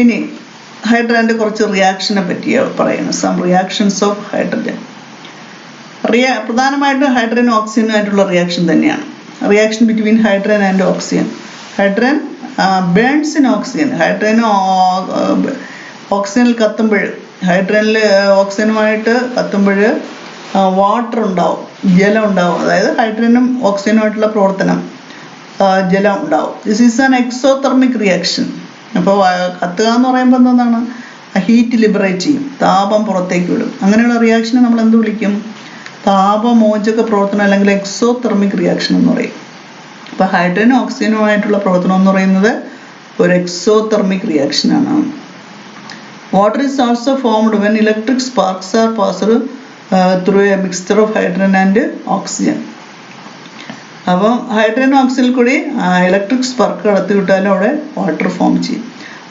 ഇനി ഹൈഡ്രജൻ്റെ കുറച്ച് റിയാക്ഷനെ പറ്റിയാണ് പറയുന്നത്. Some reactions of hydrogen. പ്രധാനമായിട്ടും ഹൈഡ്രജനും ഓക്സിജനുമായിട്ടുള്ള റിയാക്ഷൻ തന്നെയാണ്. Reaction between hydrogen and oxygen. Hydrogen burns in oxygen. Hydrogen ഓക്സിജനിൽ കത്തുമ്പോൾ, ഹൈഡ്രജനിൽ ഓക്സിജനുമായിട്ട് കത്തുമ്പോൾ വാട്ടർ ഉണ്ടാവും, ജലം ഉണ്ടാവും. അതായത് ഹൈഡ്രജനും ഓക്സിജനുമായിട്ടുള്ള പ്രവർത്തനം, ജലം ഉണ്ടാവും. This is an exothermic reaction. അപ്പോൾ കത്തുക എന്ന് പറയുമ്പോൾ എന്താണ്? ഹീറ്റ് ലിബറേറ്റ് ചെയ്യും, താപം പുറത്തേക്ക് വിടും. അങ്ങനെയുള്ള റിയാക്ഷനെ നമ്മൾ എന്ത് വിളിക്കും? താപമോചക പ്രവർത്തനം അല്ലെങ്കിൽ എക്സോതെർമിക് റിയാക്ഷൻ എന്ന് പറയും. അപ്പോൾ ഹൈഡ്രജനും ഓക്സിജനുമായിട്ടുള്ള പ്രവർത്തനം എന്ന് പറയുന്നത് ഒരു എക്സോതെർമിക് റിയാക്ഷനാണ്. Water is also formed when electric sparks are passed through a mixture of hydrogen and oxygen. അപ്പം ഹൈഡ്രജൻ ഓക്സിജനിൽ കൂടി ഇലക്ട്രിക് സ്പാർക്ക് കടത്തി വിട്ടാലും അവിടെ വാട്ടർ ഫോം ചെയ്യും.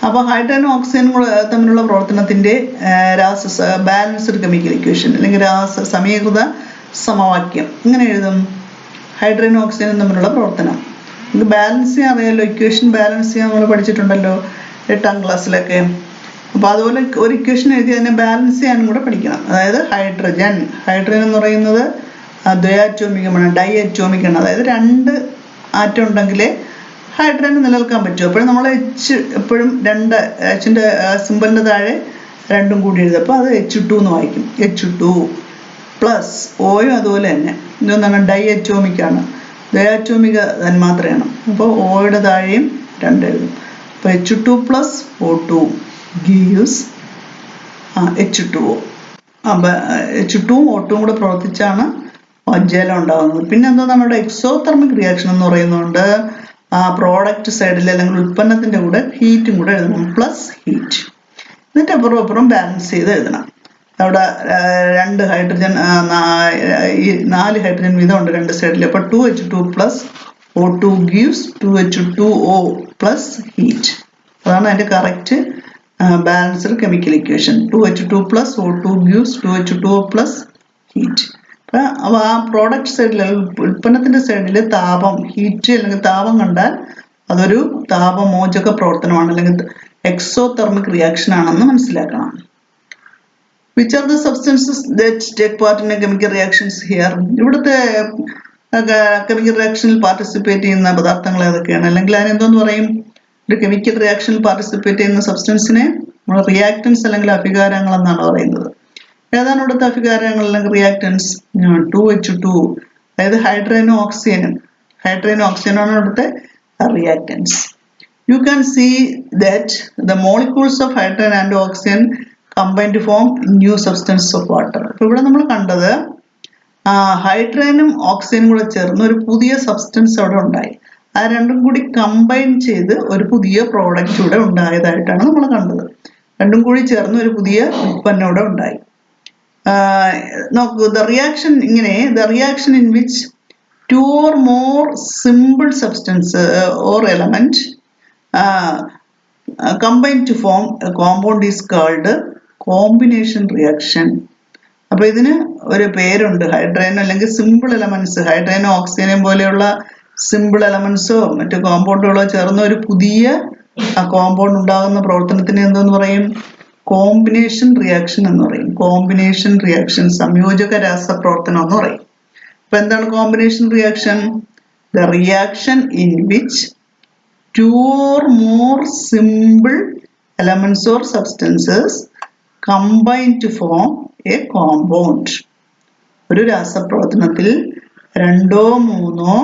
അപ്പോൾ ഹൈഡ്രജനും ഓക്സിജനും തമ്മിലുള്ള പ്രവർത്തനത്തിൻ്റെ ബാലൻസ്ഡ് കെമിക്കൽ ഇക്വേഷൻ അല്ലെങ്കിൽ സമീകൃത സമവാക്യം ഇങ്ങനെ എഴുതും. ഹൈഡ്രജനും ഓക്സിജനും തമ്മിലുള്ള പ്രവർത്തനം നമുക്ക് ബാലൻസ് ചെയ്യാൻ അറിയാമല്ലോ. ഇക്വേഷൻ ബാലൻസ് ചെയ്യാൻ നമ്മൾ പഠിച്ചിട്ടുണ്ടല്ലോ 8ാം ക്ലാസ്സിലൊക്കെ. അപ്പോൾ അതുപോലെ ഒരു ഇക്വേഷൻ എഴുതി അതിനെ ബാലൻസ് ചെയ്യാനും കൂടെ പഠിക്കണം. അതായത് ഹൈഡ്രജൻ എന്ന് പറയുന്നത് ദ്വയാറ്റോമികമാണ്, ഡൈ അറ്റോമിക്കാണ്. അതായത് 2 ആറ്റം ഉണ്ടെങ്കിലേ ഹൈഡ്രജൻ നിലനിൽക്കാൻ പറ്റും. എപ്പോഴും നമ്മൾ എപ്പോഴും 2 Hൻ്റെ സിമ്പലിൻ്റെ താഴെ 2ഉം കൂടി എഴുതും. അപ്പോൾ അത് H2 എന്ന് വായിക്കും. H2 പ്ലസ് ഓയും അതുപോലെ തന്നെ ഇതൊന്നാണ് ഡൈ അറ്റോമിക്കാണ്, ദ്വയാറ്റോമിക തന്മാത്രയാണ്. അപ്പോൾ ഓയുടെ താഴെയും 2 എഴുതും. അപ്പോൾ H2 plus O2 gives H2O. അപ്പോൾ H2 O2 കൂടെ പ്രവർത്തിച്ചാണ് ജലം ഉണ്ടാകുന്നത്. പിന്നെ എന്താ നമ്മുടെ എക്സോതെർമിക് റിയാക്ഷൻ എന്ന് പറയുന്നുണ്ട്. പ്രോഡക്റ്റ് സൈഡിൽ അല്ലെങ്കിൽ ഉൽപ്പന്നത്തിൻ്റെ കൂടെ ഹീറ്റും കൂടെ എഴുതണം, പ്ലസ് ഹീറ്റ്. എന്നിട്ട് അപ്പുറം ബാലൻസ് ചെയ്ത് എഴുതണം. അവിടെ 2 ഹൈഡ്രജൻ 4 ഹൈഡ്രജൻ വീതം ഉണ്ട് 2 സൈഡിൽ. അപ്പോൾ 2H2 plus O2 gives 2H2O plus heat. അതാണ് അതിൻ്റെ correct balanced chemical equation. 2H2 plus O2 gives 2H2O plus heat. അപ്പോൾ ആ പ്രോഡക്റ്റ് സൈഡിൽ ഉൽപ്പന്നത്തിൻ്റെ സൈഡിൽ താപം, ഹീറ്റ് അല്ലെങ്കിൽ താപം കണ്ടാൽ അതൊരു താപമോചക പ്രവർത്തനമാണ് അല്ലെങ്കിൽ എക്സോതെർമിക് റിയാക്ഷൻ ആണെന്ന് മനസ്സിലാക്കണം. Which are the substances that take part in a chemical reactions here? ഇവിടുത്തെ കെമിക്കൽ റിയാക്ഷനിൽ പാർട്ടിസിപ്പേറ്റ് ചെയ്യുന്ന പദാർത്ഥങ്ങൾ ഏതൊക്കെയാണ്? അല്ലെങ്കിൽ അതിനെന്തോന്ന് പറയും? ഒരു കെമിക്കൽ റിയാക്ഷനിൽ പാർട്ടിസിപ്പേറ്റ് ചെയ്യുന്ന സബ്സ്റ്റൻസിനെ നമ്മൾ റിയാക്റ്റൻസ് അല്ലെങ്കിൽ അഭികാരങ്ങൾ എന്നാണ് പറയുന്നത്. ഏതാണ് ഇവിടുത്തെ അഭികാരങ്ങൾ അല്ലെങ്കിൽ റിയാക്റ്റൻസ്? 2H2, അതായത് ഹൈഡ്രജനും ഓക്സിജനാണ് ഇവിടുത്തെ reactance. You can see that the molecules of hydrogen and oxygen combine to form new substance of water. അപ്പോൾ ഇവിടെ നമ്മൾ കണ്ടത് ഹൈഡ്രജനും ഓക്സിജനും കൂടെ ചേർന്ന് ഒരു പുതിയ സബ്സ്റ്റൻസ് അവിടെ ഉണ്ടായി. ആ 2ഉം കൂടി കമ്പൈൻ ചെയ്ത് ഒരു പുതിയ പ്രോഡക്റ്റ് ഇവിടെ ഉണ്ടായതായിട്ടാണ് നമ്മൾ കണ്ടത്. 2ഉം കൂടി ചേർന്ന് ഒരു പുതിയ ഉൽപ്പന്നം ഇവിടെ ഉണ്ടായി. നോക്കൂ, the reaction in which 2 or more simple substance or element combine to form a compound is called combination reaction. അപ്പോൾ ഇതിന് ഒരു പേരുണ്ട്. ഹൈഡ്രജൻ അല്ലെങ്കിൽ സിമ്പിൾ എലമെന്റ്സ്, ഹൈഡ്രജനും ഓക്സിജനും പോലെയുള്ള സിമ്പിൾ എലമെന്റ്സോ മറ്റു കോമ്പൗണ്ടുകളോ ചേർന്ന് ഒരു പുതിയ കോമ്പൗണ്ട് ഉണ്ടാകുന്ന പ്രവർത്തനത്തിന് എന്തെന്ന് പറയും? കോമ്പിനേഷൻ റിയാക്ഷൻ എന്ന് പറയും. കോമ്പിനേഷൻ റിയാക്ഷൻ, സംയോജക രാസപ്രവർത്തനം എന്ന് പറയും. അപ്പൊ എന്താണ് combination reaction? The reaction in which 2 or more simple elements or substances combine to form a compound. ഒരു രാസപ്രവർത്തനത്തിൽ 2 or 3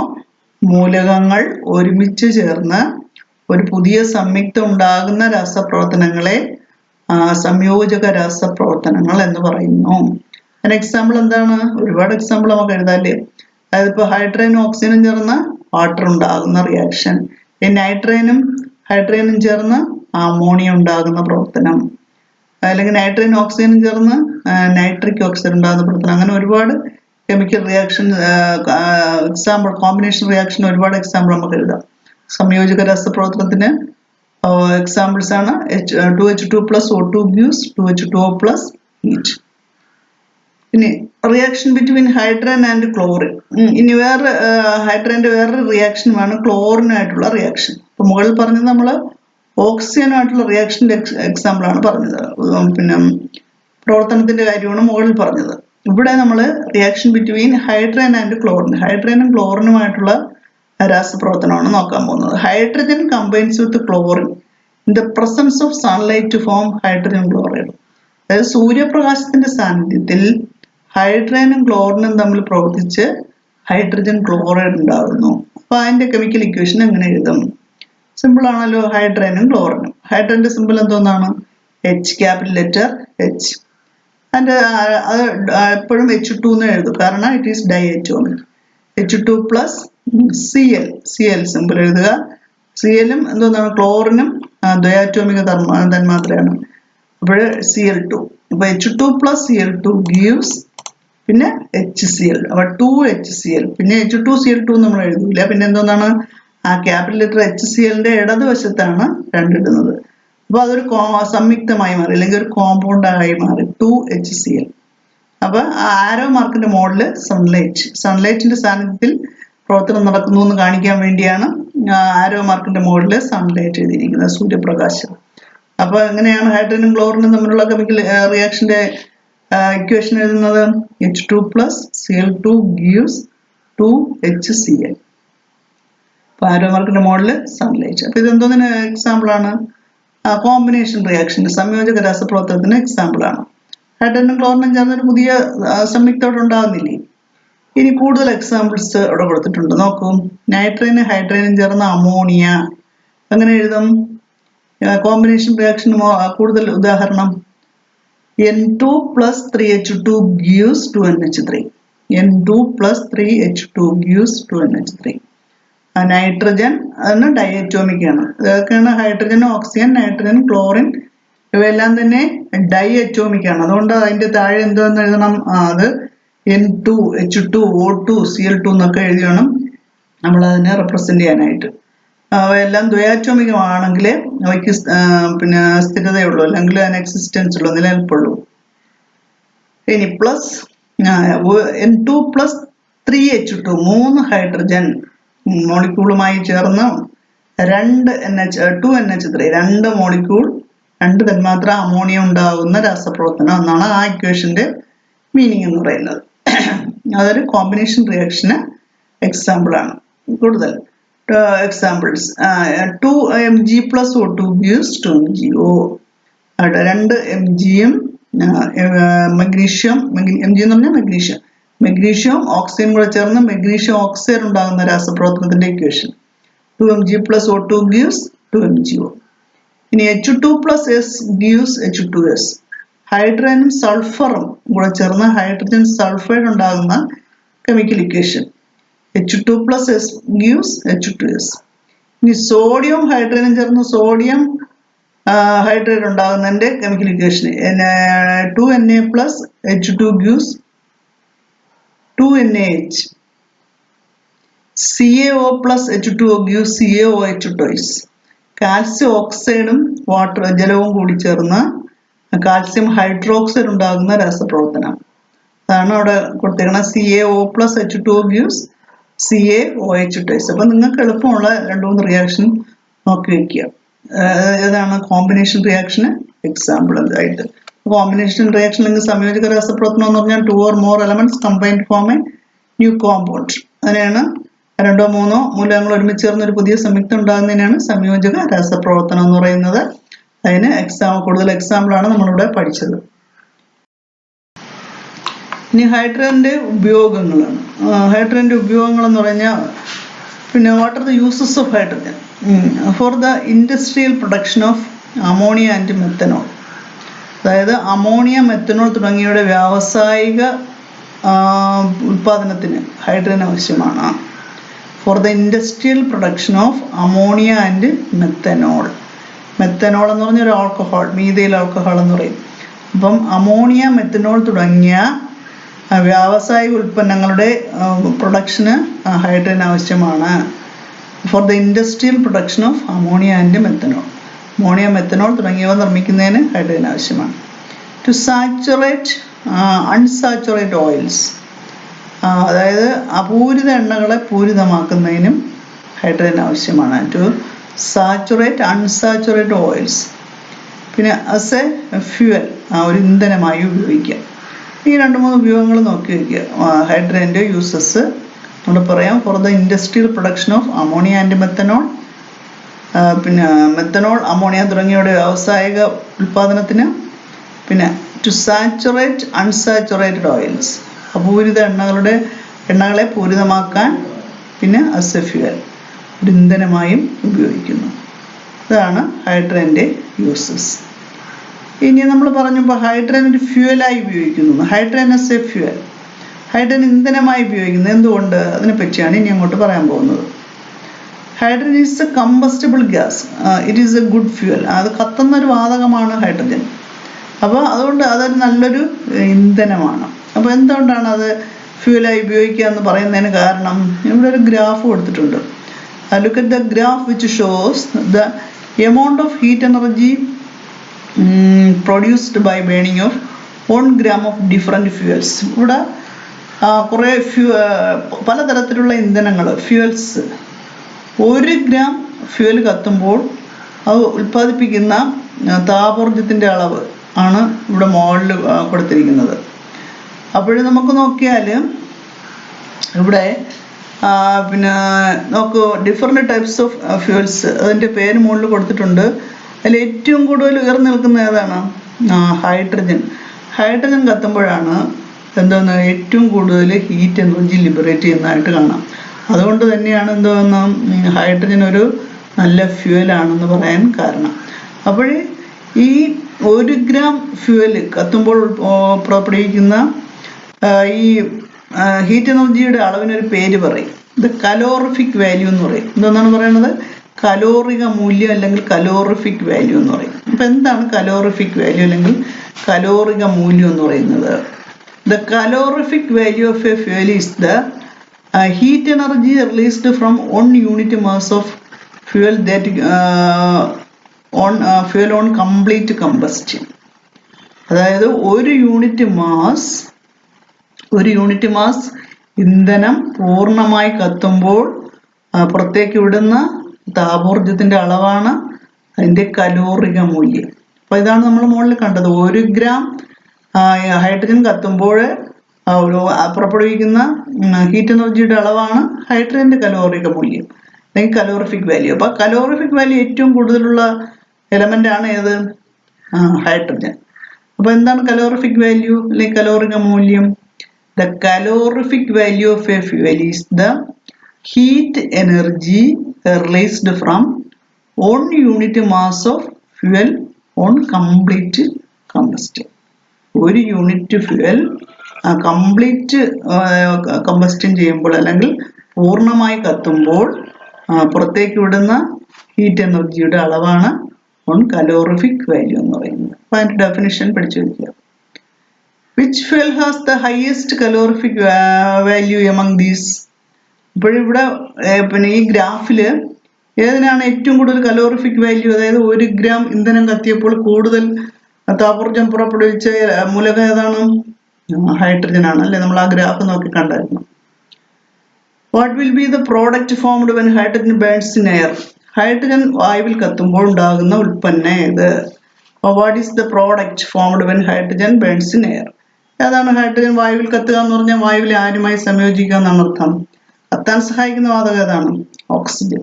മൂലകങ്ങൾ ഒരുമിച്ച് ചേർന്ന് ഒരു പുതിയ സംയുക്തം ഉണ്ടാകുന്ന രാസപ്രവർത്തനങ്ങളെ സംയോജക രാസപ്രവർത്തനങ്ങൾ എന്ന് പറയുന്നു. അതിന് എക്സാമ്പിൾ എന്താണ്? ഒരുപാട് എക്സാമ്പിൾ നമുക്ക് എഴുതാല്ലേ. അതായത് ഇപ്പോൾ ഹൈഡ്രജനും ഓക്സിജനും ചേർന്ന് വാട്ടർ ഉണ്ടാകുന്ന റിയാക്ഷൻ, നൈട്രജനും ഹൈഡ്രജനും ചേർന്ന് അമോണിയ ഉണ്ടാകുന്ന പ്രവർത്തനം, അല്ലെങ്കിൽ നൈട്രജനും ഓക്സിജനും ചേർന്ന് നൈട്രിക് ഓക്സൈഡ് ഉണ്ടാകുന്ന പ്രവർത്തനം. അങ്ങനെ ഒരുപാട് chemical reaction example, combination reaction ഒരുപാട് എക്സാമ്പിൾ നമുക്ക് എഴുതാം. സംയോജക രാസപ്രവർത്തനത്തിന് എക്സാമ്പിൾസ് ആണ് 2H2 plus O2 gives 2H2O plus heat. ഇനി reaction between hydrogen and chlorine. ഇനി ഹൈഡ്രജന്റെ വേറൊരു റിയാക്ഷനുമാണ് ക്ലോറിനായിട്ടുള്ള റിയാക്ഷൻ. ഇപ്പൊ മുകളിൽ പറഞ്ഞത് നമ്മൾ ഓക്സിജനുമായിട്ടുള്ള റിയാക്ഷൻ്റെ എക്സാമ്പിളാണ് പറഞ്ഞത്. പിന്നെ പ്രവർത്തനത്തിൻ്റെ കാര്യമാണ് മുകളിൽ പറഞ്ഞത്. ഇവിടെ നമ്മൾ reaction between hydrogen and chlorine, ഹൈഡ്രജനും ക്ലോറിനുമായിട്ടുള്ള രാസപ്രവർത്തനമാണ് നോക്കാൻ പോകുന്നത്. Hydrogen combines with chlorine in the presence of sunlight to form hydrogen chloride. അതായത് സൂര്യപ്രകാശത്തിന്റെ സാന്നിധ്യത്തിൽ ഹൈഡ്രജനും ക്ലോറിനും തമ്മിൽ പ്രവർത്തിച്ച് ഹൈഡ്രജൻ ക്ലോറൈഡ് ഉണ്ടാകുന്നു. അപ്പോൾ അതിൻ്റെ കെമിക്കൽ ഇക്വേഷൻ എങ്ങനെ എഴുതും? സിമ്പിൾ ആണല്ലോ. ഹൈഡ്രജനും ക്ലോറിനും. ഹൈഡ്രജന്റെ സിമ്പിൾ എന്തോന്നാണ്? H, capital letter H. അതിൻ്റെ അത് എപ്പോഴും H2 എന്ന് എഴുതും, കാരണം it is diatomic. H2 plus Cl symbol എഴുതുക. Clഉം എന്തോന്നാണ്? ക്ലോറിനും ദ്വയാറ്റോമിക തന്മാത്രയാണ്. അപ്പോൾ Cl2. അപ്പോൾ H2 പ്ലസ് Cl2 ഗീവ്സ് പിന്നെ HCl. അപ്പോൾ 2HCl. പിന്നെ H2Cl2 നമ്മൾ എഴുതില്ല. പിന്നെ എന്തോന്നാണ്? ആ ക്യാപിറ്റൽ ലെറ്റർ HClന്റെ ഇടതുവശത്താണ് രണ്ടിടുന്നത്. അപ്പോൾ അതൊരു സംയുക്തമായി മാറി, അല്ലെങ്കിൽ ഒരു കോമ്പൗണ്ടായി മാറി, 2HCl. അപ്പോൾ ആരോ മാർക്കിന്റെ മോഡല് സൺലൈറ്റിന്റെ സാന്നിധ്യത്തിൽ പ്രവർത്തനം നടക്കുന്നു എന്ന് കാണിക്കാൻ വേണ്ടിയാണ് ആരോ മാർക്കിന്റെ മോഡല് സൺലൈറ്റ് എഴുതിയിരിക്കുന്നത്, സൂര്യപ്രകാശം. അപ്പോൾ എങ്ങനെയാണ് ഹൈഡ്രജനും ക്ലോറിനും തമ്മിലുള്ള കെമിക്കൽ റിയാക്ഷന്റെ ഇക്വേഷൻ എഴുതുന്നത്? H2 plus Cl2 gives 2HCl. അപ്പോൾ ആരോ മാർക്കിന്റെ മോഡല് സൺലൈറ്റ്. അപ്പോൾ ഇതെന്തോന്നിന് എക്സാമ്പിളാണ്? കോമ്പിനേഷൻ റിയാക്ഷൻ, സംയോജക രാസപ്രവർത്തനത്തിന് എക്സാമ്പിളാണ്. ഹൈഡ്രജനും ക്ലോറിനും ചേർന്നൊരു പുതിയ സംയുക്തം ഉണ്ടാകുന്നില്ലേ? ഇനി കൂടുതൽ എക്സാമ്പിൾസ് ഇവിടെ കൊടുത്തിട്ടുണ്ട്, നോക്കൂ. നൈട്രജനും ഹൈഡ്രജനും ചേർന്ന അമോണിയ എങ്ങനെ എഴുതും? കോമ്പിനേഷൻ റിയാക്ഷൻ കൂടുതൽ ഉദാഹരണം N2 plus 3H2 gives 2NH3. N2 plus 3H2 gives 2NH3. Nitrogen അതിന് ഡൈഅറ്റോമിക് ആണ്. ഇതൊക്കെയാണ് ഹൈഡ്രജൻ, ഓക്സിജൻ, നൈട്രജൻ, ക്ലോറിൻ ഇവയെല്ലാം തന്നെ ഡൈഅറ്റോമിക് ആണ്. അതുകൊണ്ട് അതിൻ്റെ താഴെ എന്തോന്ന് എഴുതണം? അത് N2, H2, O2, Cl2 എന്നൊക്കെ എഴുതി വേണം നമ്മളതിനെ റെപ്രസെന്റ് ചെയ്യാനായിട്ട്. അവയെല്ലാം ദ്വയാറ്റോമികമാണെങ്കിൽ അവയ്ക്ക് പിന്നെ സ്ഥിരതയുള്ളൂ, അല്ലെങ്കിൽ അതിന് എക്സിസ്റ്റൻസ് ഉള്ളൂ, നിലനിൽപ്പുള്ളൂ. ഇനി plus N2 plus 3H2, 3 hydrogen മോളിക്യൂളുമായി ചേർന്ന് 2NH3, 2 മോളിക്യൂൾ 2 തന്മാത്ര അമോണിയ ഉണ്ടാകുന്ന രാസപ്രവർത്തനം എന്നാണ് ആ ഇക്വേഷന്റെ മീനിങ് എന്ന് പറയുന്നത്. അതൊരു കോമ്പിനേഷൻ റിയാക്ഷന് എക്സാമ്പിൾ ആണ്. കൂടുതൽ examples 2Mg plus O2 gives 2MgO. 2 Mgയും മഗ്നീഷ്യം, Mg എന്ന് പറഞ്ഞാൽ മഗ്നീഷ്യം ഓക്സിജൻ കൂടെ ചേർന്ന് മഗ്നീഷ്യം ഓക്സൈഡ് ഉണ്ടാകുന്ന രാസപ്രവർത്തനത്തിന്റെ equation 2Mg plus O2 gives 2MgO. ഇനി H2 plus S gives H2S. ഹൈഡ്രജനും സൾഫറും കൂടെ ചേർന്ന് ഹൈഡ്രജൻ സൾഫൈഡ് ഉണ്ടാകുന്ന chemical equation H2 plus S gives H2S. ഇനി സോഡിയം ഹൈഡ്രജനും ചേർന്ന് സോഡിയം ഹൈഡ്രേറ്റ് ഉണ്ടാകുന്നതിന്റെ chemical equation 2Na plus H2 gives 2NaH. CaO plus H2O gives CaOH twice. Calcium ഓക്സൈഡും ജലവും കൂടി ചേർന്ന് കാൽസ്യം ഹൈഡ്രോക്സൈഡ് ഉണ്ടാകുന്ന രാസപ്രവർത്തനം. അതാണ് അവിടെ കൊടുത്തിരിക്കുന്നത്. CaO plus H2O gives CaOH twice. അപ്പം നിങ്ങൾക്ക് എളുപ്പമുള്ള 2-3 റിയാക്ഷൻ നോക്കി വയ്ക്കുക. ഏതാണ് കോമ്പിനേഷൻ റിയാക്ഷന് എക്സാമ്പിൾ ആയിട്ട്. കോമ്പിനേഷൻ റിയാക്ഷൻ അല്ലെങ്കിൽ സംയോജക രാസപ്രവർത്തനം എന്ന് പറഞ്ഞാൽ 2 or more elements combined form a new compound. അതിനെയാണ് 2-3 മൂലകങ്ങൾ ഒരുമിച്ച് ചേർന്ന് ഒരു പുതിയ സംയുക്തം ഉണ്ടാകുന്നതിനാണ് സംയോജക രാസപ്രവർത്തനം എന്ന് പറയുന്നത്. അതിന് കൂടുതൽ എക്സാമ്പിളാണ് നമ്മളിവിടെ പഠിച്ചത്. ഇനി ഹൈഡ്രജന്റെ ഉപയോഗങ്ങളാണ്. ഹൈഡ്രജന്റെ ഉപയോഗങ്ങൾ എന്ന് പറഞ്ഞാൽ പിന്നെ what are the uses of hydrogen four the industrial production of ammonia and methanol. അതായത് അമോണിയ, മെത്തനോൾ തുടങ്ങിയവയുടെ വ്യാവസായിക ഉൽപാദനത്തിന് ഹൈഡ്രജൻ ആവശ്യമാണ്. For the industrial production of ammonia and methanol. Methanol എന്ന് പറഞ്ഞ ഒരു ആൽക്കഹോൾ, മീഥൈൽ ആൽക്കഹോൾ എന്ന് പറയും. അപ്പം അമോണിയ, മെത്തനോൾ തുടങ്ങിയ വ്യാവസായിക ഉൽപ്പന്നങ്ങളുടെ പ്രൊഡക്ഷന് ഹൈഡ്രജൻ ആവശ്യമാണ്. For the industrial production of ammonia and methanol. Ammonia, methanol തുടങ്ങിയവ നിർമ്മിക്കുന്നതിന് ഹൈഡ്രജൻ ആവശ്യമാണ്. ടു സാച്ചുറേറ്റ് അൺസാച്ചുറേറ്റ് ഓയിൽസ്, അതായത് അപൂരിത എണ്ണകളെ പൂരിതമാക്കുന്നതിനും ഹൈഡ്രജൻ ആവശ്യമാണ്. To saturate unsaturated oils. പിന്നെ ആസ് എ ഫ്യൂവൽ, ഒരു ഇന്ധനമായി ഉപയോഗിക്കാം. ഈ 2-3 ഉപയോഗങ്ങൾ നോക്കി വയ്ക്കുക. ഹൈഡ്രജൻ്റെ യൂസസ് നമ്മൾ പറയാം. Four the industrial production of ammonia and methanol, പിന്നെ മെത്തനോൾ, അമോണിയ തുടങ്ങിയവയുടെ വ്യാവസായിക ഉൽപ്പാദനത്തിന്. പിന്നെ ടു സാച്ചുറേറ്റ് അൺസാച്ചുറേറ്റഡ് ഓയിൽസ്, അപൂരിത എണ്ണകളെ പൂരിതമാക്കാൻ. പിന്നെ ആസ് എ ഫ്യൂവൽ, ഒരു ഇന്ധനമായും ഉപയോഗിക്കുന്നു. ഇതാണ് ഹൈഡ്രജൻ്റെ യൂസസ്. ഇനി നമ്മൾ പറഞ്ഞപ്പോൾ ഹൈഡ്രജൻ ഒരു ഫ്യൂവലായി ഉപയോഗിക്കുന്നു. Hydrogen as a fuel, hydrogen ഇന്ധനമായി ഉപയോഗിക്കുന്നത് എന്തുകൊണ്ട്, അതിനെപ്പറ്റിയാണ് ഇനി അങ്ങോട്ട് പറയാൻ പോകുന്നത്. Hydrogen is a combustible gas, it is a good fuel. അത് കത്തുന്ന ഒരു വാതകമാണ് ഹൈഡ്രജൻ. അപ്പോൾ അതുകൊണ്ട് അതൊരു നല്ലൊരു ഇന്ധനമാണ്. അപ്പോൾ എന്തുകൊണ്ടാണ് അത് ഫ്യൂവലായി ഉപയോഗിക്കുക എന്ന് പറയുന്നതിന് കാരണം, ഇവിടെ ഒരു ഗ്രാഫ് കൊടുത്തിട്ടുണ്ട്. Look at the graph which shows the amount of heat energy produced by burning of 1 gram of different fuels. ഇവിടെ കുറേ പലതരത്തിലുള്ള ഇന്ധനങ്ങൾ, ഫ്യൂവൽസ്. 1 ഗ്രാം ഫ്യൂവൽ കത്തുമ്പോൾ അത് ഉൽപ്പാദിപ്പിക്കുന്ന താപോർജ്ജത്തിൻ്റെ അളവ് ആണ് ഇവിടെ മോഡൽ കൊടുത്തിരിക്കുന്നത്. അപ്പോഴും നമുക്ക് നോക്കിയാൽ ഇവിടെ പിന്നെ നോക്കൂ, ഡിഫറെൻറ്റ് ടൈപ്സ് ഓഫ് ഫ്യൂവൽസ്, അതിൻ്റെ പേര് മുകളിൽ കൊടുത്തിട്ടുണ്ട്. അതിൽ ഏറ്റവും കൂടുതൽ ഉയർന്നു നിൽക്കുന്ന ഏതാണ്? ഹൈഡ്രജൻ. ഹൈഡ്രജൻ കത്തുമ്പോഴാണ് എന്തോന്ന് ഏറ്റവും കൂടുതൽ ഹീറ്റ് എനർജി ലിബറേറ്റ് ചെയ്യുന്നതായിട്ട് കാണാം. അതുകൊണ്ട് തന്നെയാണ് എന്തോന്ന് ഹൈഡ്രജൻ ഒരു നല്ല ഫ്യൂവലാണെന്ന് പറയാൻ കാരണം. അപ്പോൾ ഈ 1 ഗ്രാം ഫ്യൂവൽ കത്തുമ്പോൾ പുറപ്പെടുവിക്കുന്ന ഈ ഹീറ്റ് എനർജിയുടെ അളവിനൊരു പേര് പറയും. ഇത് കലോറിഫിക് വാല്യൂ എന്ന് പറയും. എന്താണ് പറയുന്നത്? കലോറിക മൂല്യം അല്ലെങ്കിൽ കലോറിഫിക് വാല്യൂ എന്ന് പറയും. അപ്പം എന്താണ് കലോറിഫിക് വാല്യൂ അല്ലെങ്കിൽ കലോറിക മൂല്യം എന്ന് പറയുന്നത്? The calorific value of A fuel is the heat energy released from 1 unit mass of fuel that fuel on complete combustion. അതായത് ഒരു യൂണിറ്റ് മാസ് ഇന്ധനം പൂർണ്ണമായി കത്തുമ്പോൾ പുറത്തേക്ക് വിടുന്ന താപോർജ്ജത്തിൻ്റെ അളവാണ് അതിൻ്റെ കലോറിക മൂല്യം. അപ്പോൾ ഇതാണ് നമ്മൾ മുകളിൽ കണ്ടത്. 1 ഗ്രാം ഹൈഡ്രജൻ കത്തുമ്പോൾ പുറപ്പെടുവിക്കുന്ന ഹീറ്റ് എനർജിയുടെ അളവാണ് ഹൈഡ്രജൻ്റെ കലോറിക മൂല്യം അല്ലെങ്കിൽ കലോറിഫിക് വാല്യൂ. അപ്പോൾ കലോറിഫിക് വാല്യൂ ഏറ്റവും കൂടുതലുള്ള എലമെൻ്റ് ആണ് ഏത്? ഹൈഡ്രജൻ. അപ്പോൾ എന്താണ് കലോറിഫിക് വാല്യൂ അല്ലെങ്കിൽ കലോറിക മൂല്യം? The calorific value of a fuel is the heat energy released from 1 unit mass of fuel on complete combustion. 1 unit fuel complete combustion ചെയ്യുമ്പോൾ അല്ലെങ്കിൽ പൂർണ്ണമായി കത്തുമ്പോൾ പുറത്തേക്ക് വിടുന്ന ഹീറ്റ് എനർജിയുടെ അളവാണ് കലോറിഫിക് വാല്യൂ എന്ന് പറയുന്നത്. അപ്പോൾ അതിൻ്റെ ഡെഫിനിഷൻ പഠിച്ചു വയ്ക്കുക. Which fuel has the highest calorific value among these? ഇപ്പോഴിവിടെ പിന്നെ ഈ ഗ്രാഫിൽ ഏതിനാണ് ഏറ്റവും കൂടുതൽ കലോറിഫിക് വാല്യൂ? അതായത് 1 ഗ്രാം ഇന്ധനം കത്തിയപ്പോൾ കൂടുതൽ താപോർജ്ജം പുറപ്പെടുവിച്ച മൂലകം ഏതാണ്? ഹൈഡ്രജൻ ആണ് അല്ലേ? നമ്മൾ ആ ഗ്രാഫ് നോക്കി കണ്ടായിരുന്നു. What will be the product formed when hydrogen burns in air? Hydrogen വായുവിൽ കത്തുമ്പോൾ ഉണ്ടാകുന്ന ഉൽപ്പന്നം ഏത്? What is the product formed when hydrogen burns in air? ഏതാണ് ഹൈഡ്രജൻ വായുവിൽ കത്തുക എന്ന് പറഞ്ഞാൽ? വായുവിൽ ആരുമായി സംയോജിക്കുക എന്നാണ് അർത്ഥം. കത്താൻ സഹായിക്കുന്ന വാതകം ഏതാണ്? ഓക്സിജൻ.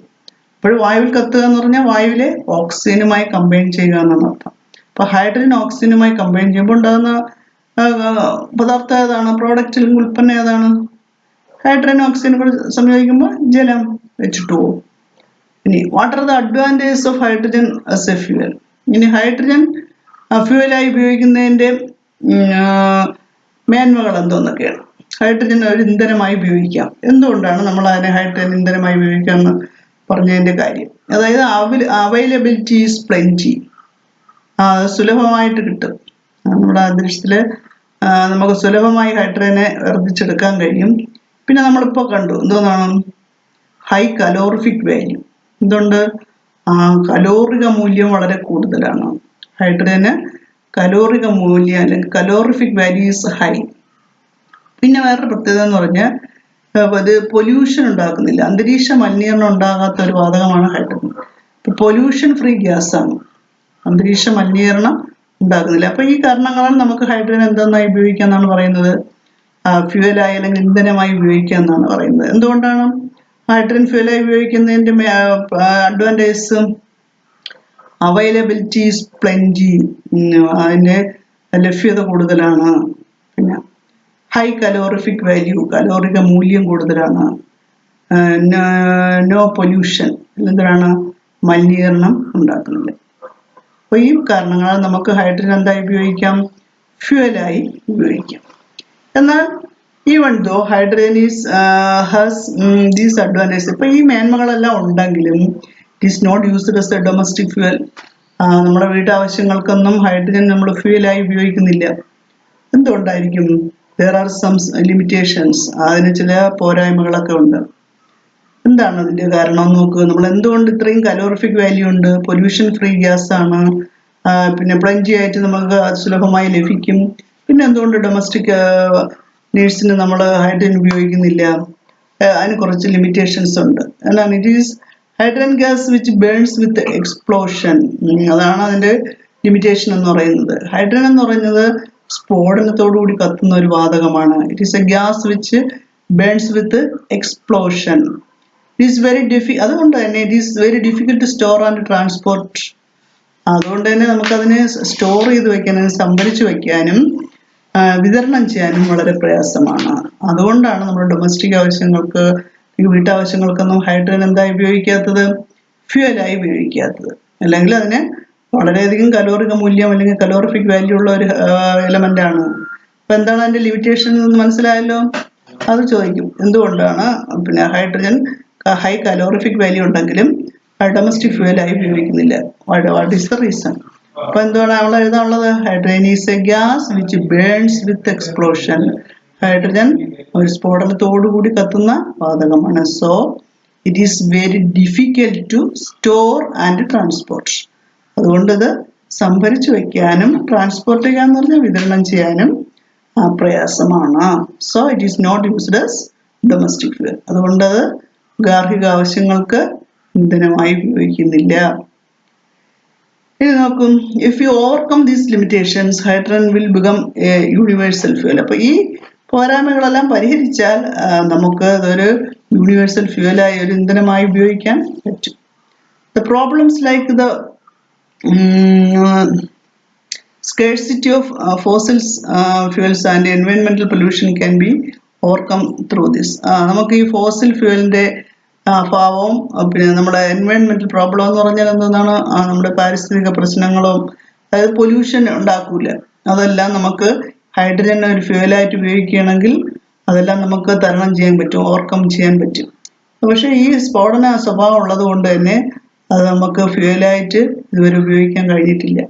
അപ്പോൾ വായുവിൽ കത്തുക എന്ന് പറഞ്ഞാൽ വായുവിലെ ഓക്സിജനുമായി കമ്പൈൻ ചെയ്യുക എന്നാണ് അർത്ഥം. അപ്പോൾ ഹൈഡ്രജൻ ഓക്സിജനുമായി കമ്പൈൻ ചെയ്യുമ്പോൾ ഉണ്ടാകുന്ന പദാർത്ഥം ഏതാണ്? പ്രോഡക്റ്റ് അല്ലെങ്കിൽ ഉൽപ്പന്നം ഏതാണ്? ഹൈഡ്രജൻ ഓക്സിജൻ കൂടെ സംയോജിക്കുമ്പോൾ ജലം H2O. ഇനി what are the advantages of hydrogen as a fuel? ഇനി ഹൈഡ്രജൻ ഫ്യൂവലായി ഉപയോഗിക്കുന്നതിൻ്റെ മേന്മകൾ എന്തോന്നൊക്കെയാണ്? ഹൈഡ്രജൻ ഒരു ഇന്ധനമായി ഉപയോഗിക്കാം. എന്തുകൊണ്ടാണ് നമ്മൾ അതിനെ ഹൈഡ്രജൻ ഇന്ധനമായി ഉപയോഗിക്കാമെന്ന് പറഞ്ഞതിൻ്റെ കാര്യം? അതായത് അവൈലബിലിറ്റി ഈസ് പ്ലെൻറ്റി, സുലഭമായിട്ട് കിട്ടും. നമ്മുടെ അന്തരീക്ഷത്തിൽ നമുക്ക് സുലഭമായി ഹൈഡ്രജനെ വർദ്ധിച്ചെടുക്കാൻ കഴിയും. പിന്നെ നമ്മളിപ്പോൾ കണ്ടു എന്തോന്നാണ്? High calorific value. എന്തുകൊണ്ട്? കലോറിക മൂല്യം വളരെ കൂടുതലാണ് ഹൈഡ്രജന്. കലോറിക മൂല്യം അല്ലെങ്കിൽ കലോറിഫിക് വാല്യൂ ഈസ് ഹൈ. പിന്നെ വേറൊരു പ്രത്യേകത എന്ന് പറഞ്ഞാൽ അത് പൊല്യൂഷൻ ഉണ്ടാക്കുന്നില്ല. അന്തരീക്ഷ മലിനീകരണം ഉണ്ടാകാത്ത ഒരു വാതകമാണ് ഹൈഡ്രജൻ. പൊല്യൂഷൻ ഫ്രീ ഗ്യാസാണ്, അന്തരീക്ഷ മലിനീകരണം ഉണ്ടാക്കുന്നില്ല. അപ്പോൾ ഈ കാരണങ്ങളാൽ നമുക്ക് ഹൈഡ്രജൻ എന്തെന്നായി ഉപയോഗിക്കാമെന്നാണ് പറയുന്നത്, ഫ്യൂവലായി അല്ലെങ്കിൽ ഇന്ധനമായി ഉപയോഗിക്കാമെന്നാണ് പറയുന്നത്. എന്തുകൊണ്ടാണ് ഹൈഡ്രജൻ ഫ്യൂവലായി ഉപയോഗിക്കുന്നതിൻ്റെ അഡ്വാൻറ്റേജസ്? അവൈലബിലിറ്റി ഈസ് പ്ലെൻറ്റി, അതിൻ്റെ ലഭ്യത കൂടുതലാണ്. പിന്നെ ഹൈ കലോറിഫിക് വാല്യൂ, കലോറിക മൂല്യം കൂടുതലാണ്. നോ പൊല്യൂഷൻ, എന്താണ് മലിനീകരണം ഉണ്ടാക്കുന്നില്ല. അപ്പോൾ ഈ കാരണങ്ങളാൽ നമുക്ക് ഹൈഡ്രജൻ എന്തായി ഉപയോഗിക്കാം, ഫ്യൂവലായി ഉപയോഗിക്കാം. എന്നാൽ even though hydrogen is has these advantages, ഇപ്പോൾ ഈ മേന്മകളെല്ലാം ഉണ്ടെങ്കിലും it is not used as a domestic fuel. നമ്മുടെ വീട്ടാവശ്യങ്ങൾക്കൊന്നും ഹൈഡ്രജൻ നമ്മൾ ഫ്യൂവലായി ഉപയോഗിക്കുന്നില്ല. എന്തുകൊണ്ടായിരിക്കും? there are some limitations, അതിന് ചില പോരായ്മകളൊക്കെ ഉണ്ട്. എന്താണ് അതിൻ്റെ കാരണം നോക്കുക. നമ്മൾ എന്തുകൊണ്ട് ഇത്രയും കലോറിഫിക് വാല്യൂ ഉണ്ട്, പൊല്യൂഷൻ ഫ്രീ ഗ്യാസ് ആണ്, പിന്നെ പ്ലഞ്ചി ആയിട്ട് നമുക്ക് സുലഭമായി ലഭിക്കും. പിന്നെ എന്തുകൊണ്ട് ഡൊമസ്റ്റിക് നീഡ്സിന് നമ്മൾ ഹൈഡ്രജൻ ഉപയോഗിക്കുന്നില്ല? അതിന് കുറച്ച് ലിമിറ്റേഷൻസ് ഉണ്ട്. എന്താണ്? It is hydrogen gas which burns with explosion, അതാണ് അതിൻ്റെ ലിമിറ്റേഷൻ എന്ന് പറയുന്നത്. ഹൈഡ്രജൻ എന്ന് പറയുന്നത് സ്ഫോടനത്തോടുകൂടി കത്തുന്ന ഒരു വാതകമാണ്. It is a gas which burns with explosion. It is അതുകൊണ്ട് തന്നെ it is very difficult to store and transport. അതുകൊണ്ട് തന്നെ നമുക്കതിനെ സ്റ്റോർ ചെയ്ത് വയ്ക്കാനും സംഭരിച്ച് വയ്ക്കാനും വിതരണം ചെയ്യാനും വളരെ പ്രയാസമാണ്. അതുകൊണ്ടാണ് നമ്മൾ ഡൊമസ്റ്റിക് ആവശ്യങ്ങൾക്ക്, ഈ വീട്ടാവശ്യങ്ങൾക്കൊന്നും ഹൈഡ്രജൻ എന്തായി ഉപയോഗിക്കാത്തത്, ഫ്യൂവലായി ഉപയോഗിക്കാത്തത്. അല്ലെങ്കിൽ അതിന് വളരെയധികം കലോറിക മൂല്യം അല്ലെങ്കിൽ കലോറിഫിക് വാല്യൂ ഉള്ള ഒരു എലമെന്റ് ആണ്. അപ്പൊ എന്താണ് അതിന്റെ ലിമിറ്റേഷൻ എന്ന് മനസ്സിലായല്ലോ. അത് ചോദിക്കും, എന്തുകൊണ്ടാണ് പിന്നെ ഹൈഡ്രജൻ ഹൈ കലോറിഫിക് വാല്യൂ ഉണ്ടെങ്കിലും ഡൊമസ്റ്റിക് ഫ്യൂവലായി ഉപയോഗിക്കുന്നില്ല? What is the reason? അപ്പൊ എന്താണ് അവിടെ എഴുതാനുള്ളത്? Hydrogen is a gas which burns with explosion. Hydrogen ഒരു സ്ഫോടനത്തോടുകൂടി കത്തുന്ന വാതകമാണ്. So it is very difficult to store and transport. അതുകൊണ്ട് ഇത് സംഭരിച്ചു വയ്ക്കാനും ട്രാൻസ്പോർട്ട് ചെയ്യാന്ന് പറഞ്ഞാൽ വിതരണം ചെയ്യാനും പ്രയാസമാണ്. So it is not used as domestic fuel. അതുകൊണ്ട് അത് ഗാർഹിക ആവശ്യങ്ങൾക്ക് ഇന്ധനമായി ഉപയോഗിക്കുന്നില്ല. ഇനി നോക്കും, if you overcome these limitations hydrogen will become a universal fuel. അപ്പോൾ ഈ പോരായ്മകളെല്ലാം പരിഹരിച്ചാൽ നമുക്ക് അതൊരു യൂണിവേഴ്സൽ ഫ്യൂവലായി, ഒരു ഇന്ധനമായി ഉപയോഗിക്കാൻ പറ്റും. The problems like the scarcity of fossils fuels and environmental pollution can be overcome through this. നമുക്ക് ഈ ഫോസിൽ ഫ്യൂവലിൻ്റെ അഭാവവും പിന്നെ നമ്മുടെ എൻവയോൺമെന്റൽ പ്രോബ്ലം എന്ന് പറഞ്ഞാൽ എന്താണ്, നമ്മുടെ പാരിസ്ഥിതിക പ്രശ്നങ്ങളും, അതായത് പൊല്യൂഷൻ ഉണ്ടാക്കൂല, അതെല്ലാം നമുക്ക് ഹൈഡ്രജൻ ഒരു ഫ്യൂവലായിട്ട് ഉപയോഗിക്കുകയാണെങ്കിൽ അതെല്ലാം നമുക്ക് തരണം ചെയ്യാൻ പറ്റും, ഓവർകം ചെയ്യാൻ പറ്റും. പക്ഷേ ഈ സ്ഫോടന സ്വഭാവം ഉള്ളത് കൊണ്ട് തന്നെ അത് നമുക്ക് ഫ്യൂവലായിട്ട് ഇതുവരെ ഉപയോഗിക്കാൻ കഴിഞ്ഞിട്ടില്ല.